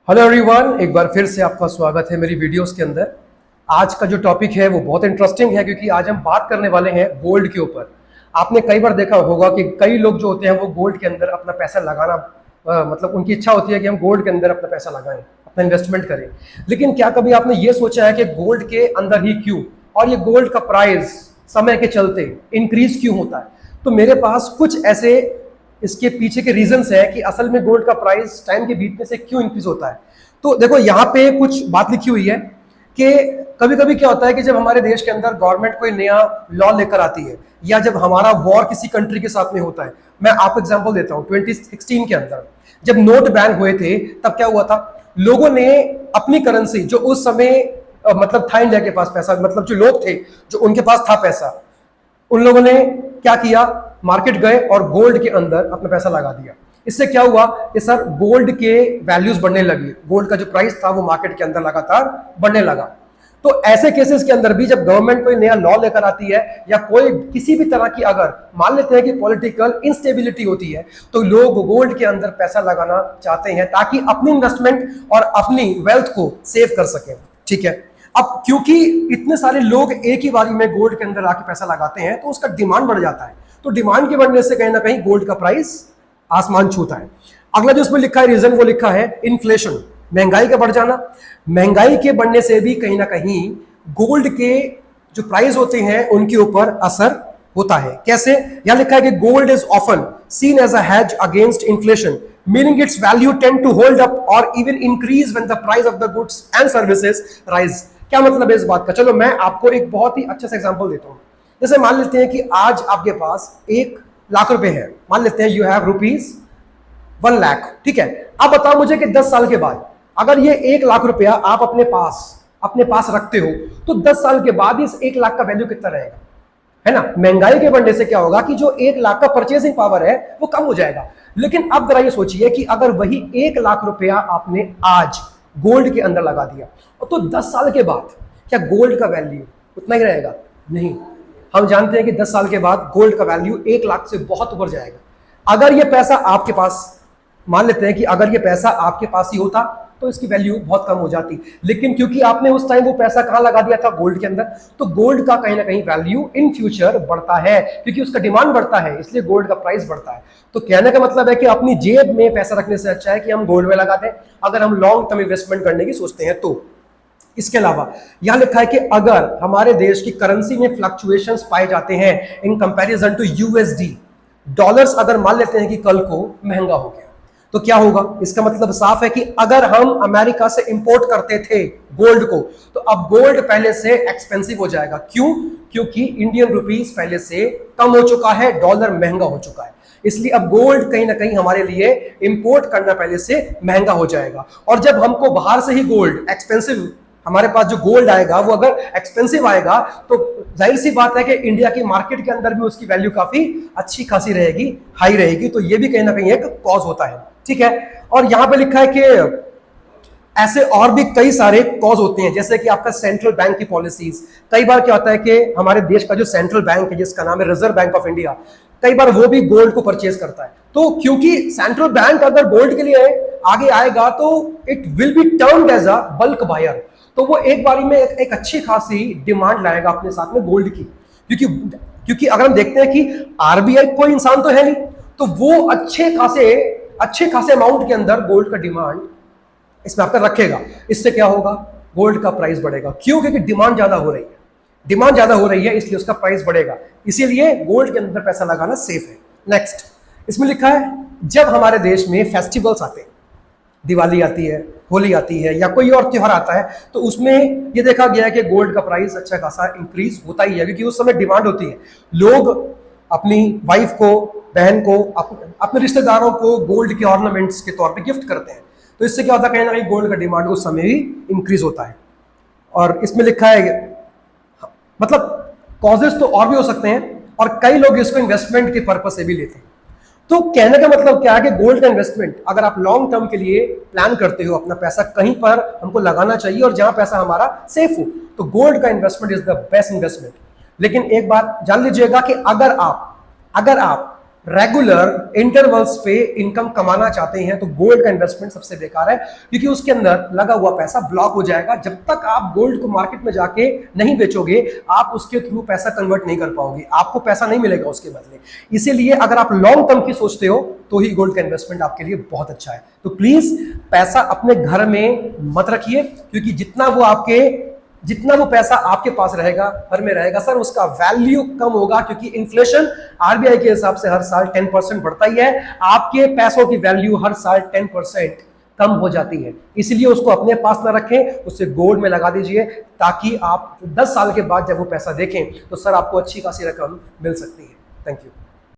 Hello everyone, एक बार फिर से आपका स्वागत है मेरी वीडियोस के अंदर। आज का जो टॉपिक है वो बहुत इंटरेस्टिंग है क्योंकि आज हम बात करने वाले हैं गोल्ड के ऊपर। आपने कई बार देखा होगा कि कई लोग जो होते हैं वो गोल्ड के अंदर अपना पैसा लगाना मतलब उनकी इच्छा होती है कि हम गोल्ड के अंदर अपना पैसा लगाएं, अपना इन्वेस्टमेंट करें। लेकिन क्या कभी आपने ये सोचा है कि गोल्ड के अंदर ही क्यों, और ये गोल्ड का प्राइस समय के चलते इंक्रीज क्यों होता है? तो मेरे पास कुछ ऐसे इसके पीछे के रीजंस है कि असल में गोल्ड का प्राइस टाइम के बीतने से क्यों इंक्रीज होता है। तो देखो यहाँ पे कुछ बात लिखी हुई है कि कभी कभी क्या होता है कि जब हमारे देश के अंदर गवर्नमेंट कोई नया लॉ लेकर आती है या जब हमारा वॉर किसी कंट्री के साथ में होता है। मैं आपको एग्जांपल देता हूँ, 2016 के अंदर जब नोट बैन हुए थे तब क्या हुआ था, लोगों ने अपनी करेंसी जो उस समय मतलब था इंडिया के पास पैसा, मतलब जो लोग थे जो उनके पास था पैसा, उन लोगों ने क्या किया, मार्केट गए और गोल्ड के अंदर अपना पैसा लगा दिया। इससे क्या हुआ कि सर गोल्ड के वैल्यूज बढ़ने लगी, गोल्ड का जो प्राइस था वो मार्केट के अंदर लगातार बढ़ने लगा। तो ऐसे केसेस के अंदर भी जब गवर्नमेंट कोई नया लॉ लेकर आती है या कोई किसी भी तरह की अगर मान लेते हैं कि पॉलिटिकल इंस्टेबिलिटी होती है तो लोग गोल्ड के अंदर पैसा लगाना चाहते हैं ताकि अपनी इन्वेस्टमेंट और अपनी वेल्थ को सेव कर सकें। ठीक है, अब क्योंकि इतने सारे लोग एक ही बारी में गोल्ड के अंदर आके पैसा लगाते हैं तो उसका डिमांड बढ़ जाता है। तो डिमांड के बढ़ने से कहीं ना कहीं गोल्ड का प्राइस आसमान छूता है। अगला जो उसमें लिखा है रीजन, वो लिखा है इन्फ्लेशन, महंगाई का बढ़ जाना। महंगाई के बढ़ने से भी कहीं ना कहीं गोल्ड के जो प्राइस होते हैं उनके ऊपर असर होता है। कैसे? यहां लिखा है कि gold is often seen as a hedge against inflation, meaning its value tend to hold up और even increase when the price of the goods and services rise. क्या मतलब है इस बात का? चलो मैं आपको एक बहुत ही अच्छा सा एग्जांपल देता हूं। जैसे मान लेते हैं कि आज आपके पास 1 लाख रुपए है, मान लेते हैं यू हैव ₹1 लाख। ठीक है, अब बताओ मुझे कि 10 साल के बाद अगर ये 1 लाख रुपया आप अपने पास रखते हो तो 10 साल के बाद इस 1 लाख का वैल्यू कितना रहेगा, है ना? महंगाई के बढ़ने से क्या होगा कि जो 1 लाख का परचेसिंग पावर है वो कम हो जाएगा। लेकिन अब जरा ये सोचिए कि अगर वही 1 लाख रुपया आपने आज गोल्ड के अंदर लगा दिया तो 10 साल के बाद क्या गोल्ड का वैल्यू उतना ही रहेगा? नहीं, हम जानते हैं कि 10 साल के बाद गोल्ड का वैल्यू 1 लाख से बहुत ऊपर जाएगा। अगर ये पैसा आपके पास, मान लेते हैं कि अगर ये पैसा आपके पास ही होता तो इसकी वैल्यू बहुत कम हो जाती, लेकिन क्योंकि आपने उस टाइम वो पैसा कहां लगा दिया था, गोल्ड के अंदर, तो गोल्ड का कहीं ना कहीं वैल्यू इन फ्यूचर बढ़ता है क्योंकि उसका डिमांड बढ़ता है, इसलिए गोल्ड का प्राइस बढ़ता है। तो कहने का मतलब है कि अपनी जेब में पैसा रखने से अच्छा है कि हम गोल्ड में लगा दें अगर हम लॉन्ग टर्म इन्वेस्टमेंट करने की सोचते हैं तो। इसके अलावा यहां लिखा है कि अगर हमारे देश की करेंसी में फ्लक्चुएशंस पाए जाते हैं in comparison to USD dollars, अगर मान लेते हैं कि कल को महंगा हो गया तो क्या होगा? इसका मतलब साफ है कि अगर हम अमेरिका से इंपोर्ट करते थे गोल्ड को तो अब गोल्ड पहले से एक्सपेंसिव हो जाएगा। क्यों? क्योंकि इंडियन रुपीस पहले से कम हो चुका है, डॉलर महंगा हो चुका है, इसलिए अब गोल्ड कहीं ना कहीं हमारे लिए इंपोर्ट करना पहले से महंगा हो जाएगा। और जब हमको बाहर से ही गोल्ड एक्सपेंसिव, हमारे पास जो गोल्ड आएगा वो अगर एक्सपेंसिव आएगा तो जाहिर सी बात है कि इंडिया की मार्केट के अंदर भी उसकी वैल्यू काफी अच्छी खासी रहेगी, हाई रहेगी। तो ये भी कहीं ना कहीं एक कॉज होता है। ठीक है, और यहां पे लिखा है कि ऐसे और भी कई सारे कॉज होते हैं, जैसे कि आपका सेंट्रल बैंक की पॉलिसीज। कई बार क्या होता है कि हमारे देश का जो सेंट्रल बैंक है जिसका नाम है रिजर्व बैंक ऑफ इंडिया, कई बार वो भी गोल्ड को परचेज करता है। तो क्योंकि सेंट्रल बैंक अगर गोल्ड के लिए आगे आएगा तो it will be termed as a bulk buyer, तो वो एक बारी में एक अच्छी खासी डिमांड लाएगा अपने साथ में गोल्ड की। क्योंकि अगर हम देखते हैं कि आरबीआई कोई इंसान तो है नहीं, तो वो अच्छे खासे अमाउंट के अंदर गोल्ड का डिमांड इसमें आपका रखेगा। इससे क्या होगा? गोल्ड का प्राइस बढ़ेगा। क्यों? क्योंकि डिमांड ज्यादा हो रही है, डिमांड ज्यादा हो रही है इसलिए उसका प्राइस बढ़ेगा, इसीलिए गोल्ड के अंदर पैसा लगाना सेफ है। नेक्स्ट इसमें लिखा है जब हमारे देश में फेस्टिवल्स आते हैं, दिवाली आती है, होली आती है या कोई और त्योहार आता है, तो उसमें ये देखा गया है कि गोल्ड का प्राइस अच्छा खासा इंक्रीज होता ही है क्योंकि उस समय डिमांड होती है। लोग अपनी वाइफ को, बहन को, अपने रिश्तेदारों को गोल्ड के ऑर्नामेंट्स के तौर पे गिफ्ट करते हैं, तो इससे क्या होता है कहीं ना कहीं गोल्ड का डिमांड उस समय ही इंक्रीज होता है। और इसमें लिखा है मतलब कॉजेस तो और भी हो सकते हैं और कई लोग इसको इन्वेस्टमेंट के पर्पज से भी लेते हैं। तो कहने का मतलब क्या है कि गोल्ड का इन्वेस्टमेंट अगर आप लॉन्ग टर्म के लिए प्लान करते हो, अपना पैसा कहीं पर हमको लगाना चाहिए और जहां पैसा हमारा सेफ हो, तो गोल्ड का investment is the best investment. लेकिन एक बात जान लीजिएगा कि अगर आप रेगुलर इंटरवल्स पे इनकम कमाना चाहते हैं तो गोल्ड का इन्वेस्टमेंट सबसे बेकार है, क्योंकि उसके अंदर लगा हुआ पैसा ब्लॉक हो जाएगा। जब तक आप गोल्ड को मार्केट में जाके नहीं बेचोगे, आप उसके थ्रू पैसा कन्वर्ट नहीं कर पाओगे, आपको पैसा नहीं मिलेगा उसके बदले। इसीलिए अगर आप लॉन्ग टर्म की सोचते हो तो ही गोल्ड का इन्वेस्टमेंट आपके लिए बहुत अच्छा है। तो प्लीज पैसा अपने घर में मत रखिए, क्योंकि जितना वो पैसा आपके पास रहेगा, घर में रहेगा सर, उसका वैल्यू कम होगा, क्योंकि इन्फ्लेशन आरबीआई के हिसाब से हर साल 10% बढ़ता ही है। आपके पैसों की वैल्यू हर साल 10% कम हो जाती है। इसलिए उसको अपने पास ना रखें, उससे गोल्ड में लगा दीजिए, ताकि आप 10 साल के बाद जब वो पैसा देखें तो सर आपको अच्छी खासी रकम मिल सकती है। Thank you.